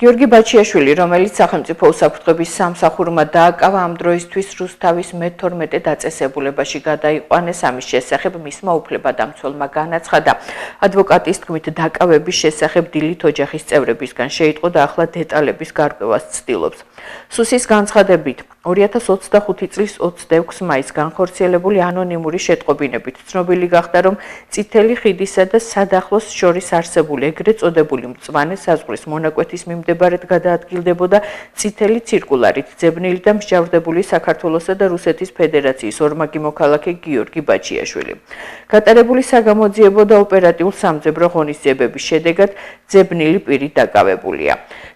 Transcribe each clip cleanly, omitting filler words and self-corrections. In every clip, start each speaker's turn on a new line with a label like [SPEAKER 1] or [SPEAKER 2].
[SPEAKER 1] გიორგი ბაჩიაშვილი, რომელიც სახელმწიფო უსაფრთხოების სამსახურმა დააკავა ამ დროისთვის რუსთავის მე-12 დაწესებულებაში გადაიყვანეს, ამის შესახებ მისმა უფლებადამცველმა განაცხადა. ადვოკატის თქმით, დაკავების შესახებ დილით ოჯახის წევრებისგან შეიტყო და ახლა დეტალების გარკვევას ცდილობს. სუსის განცხადებით, 2025 წლის 26 მაისს განხორციელებული ანონიმური შეტყობინებით ცნობილი გახდა, რომ წითელი ხიდისა და სადახლოს შორის არსებული ეგრეთ წოდებული მწვანე საზღვრის მონაკვეთის მიმდებარედ გადაადგილდებოდა წითელი ცირკულარით ძებნილი და მსჯავრდებული საქართველოსა და რუსეთის ფედერაციის ორმაგი მოქალაქე გიორგი ბაჩიაშვილი. გატარებული საგამოძიებო და ოპერატიულ სამძებრო ღონისძიებების შედეგად ძებნილი პირი დაკავებულია.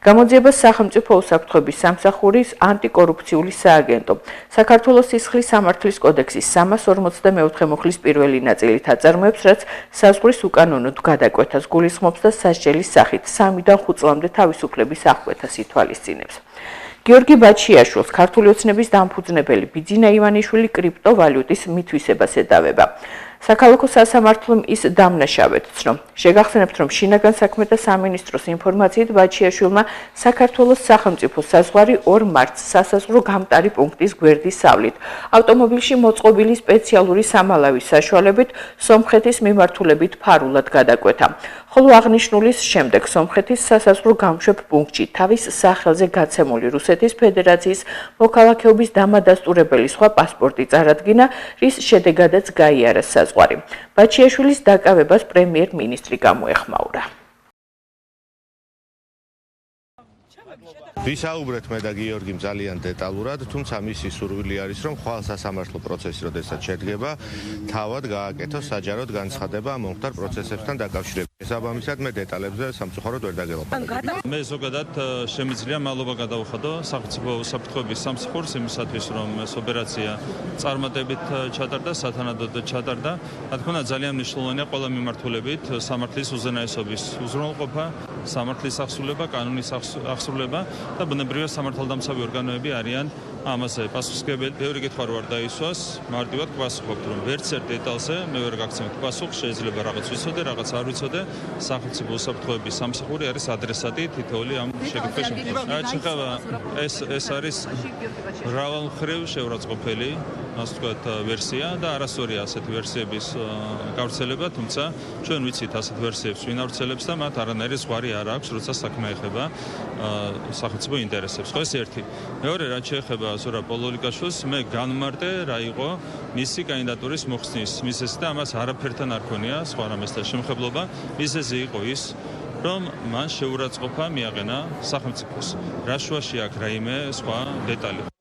[SPEAKER 1] გამოძიებას სახელმწიფო უსაფრთხოების სამსახურის ანტიკორუფციული სააგენტო, საქართველოს სისხლის სამართლის კოდექსის 344 მუხლის პირველი ნაწილით აწარმოებს, რაც საზღვრის უკანონოდ გადაკვეთას გულისხმობს და სასჯელის სახით 3-დან 5 წლამდე თავისუფლების აღკვეთას ითვალისწინებს. გიორგი ბაჩიაშვილს ქართული ოცნების დამფუძნებელი ბიძინა ივანიშვილი კრიპტოვალუტის მითვისებას ედავება. საქალაქო სასამართლომ ის დამნაშავედ ცნო. შეგახსენებთ, რომ შინაგან საქმეთა სამინისტროს ინფორმაციით ბაჩიაშვილმა საქართველოს სახელმწიფო საზღვარი 2 მარტს სასაზღვრო გამტარი პუნქტის გვერდის სავლით ავტომობილში მოწყობილი სპეციალური სამალავის საშუალებით სომხეთის მიმართულებით ფარულად გადაკვეთა. ხოლო აღნიშნულის შემდეგ სომხეთის სასაზღვრო გამშვებ პუნქტში თავის სახელზე გაცემული რუსეთის ფედერაციის მოქალაქეობის დამადასტურებელი სხვა პასპორტი წარადგინა, რის შედეგადაც გაიარა საზღვარი. ბაჩიაშვილის დაკავებას პრემიერ-მინისტრი გამოეხმაურა.
[SPEAKER 2] ვისაუბრეთ მე და გიორგიმ ძალიან დეტალურად, თუმცა მისი სურვილი არის, რომ ხვალ სასამართლო პროცესი, როდესაც შედგება, თავად გააკეთოს საჯაროდ განცხადება მომხდარ პროცესებთან დაკავშირებით. შესაბამისად, მე დეტალებზე სამწუხაროდ ვერ დაგელაპარაკებ.
[SPEAKER 3] მე ზოგადად შემიძლია მალობა გადავხადო სახელმწიფო უსაფრთხოების სამსახურს იმისათვის, რომ ეს ოპერაცია წარმატებით ჩატარდა, სათანადოდ ჩატარდა. რა თქმა უნდა, ძალიან მნიშვნელოვანია ყველა მიმართულებით სამართლის უზენაესობის უზრუნველყოფა, სამართლის აღსრულება, კანონის აღსრულება და ბუნებრივია სამართალდამცავი ორგანოები არიან ამაზე პასუხისმგებელი. ბევრი კითხვა არ დაისვას, მარტივად გვასწრაფობთ, რომ ვერც ერთ დეტალზე მე ვერ გაგცემთ პასუხს, შეიძლება რაღაც ვიცოდე, რაღაც არ ვიცოდე. სახელმწიფო უსაფრთხოების სამსახური არის ადრესატი თითოეული ამ შეკითხვის შემთხვევაში. ეს არის მრავალმხრივ შეურაცხყოფელი, ასე ვთქვათ, ვერსია და არასწორია ასეთი ვერსიების გავრცელება, თუმცა ჩვენ ვიცით ასეთ ვერსიებს ვინ ავრცელებს და მათ არანაირი ზღვარი არ აქვს, როცა საქმე ეხება სახელმწიფო ინტერესებს. ხო, ეს ერთი. მეორე, რაც შეეხება ზურაბ პოლოლიკაშვილს, მე განმარტე რა იყო მისი კანდიდატურის მოხსნის მიზეზი და ამას არაფერთან არ ქონია სხვა რამესთან შემხებლობა. მიზეზი იყო ის, რომ მან შეურაცხყოფა მიაყენა სახელმწიფოს. რა შუაში აქვს რაიმე სხვა დეტალი.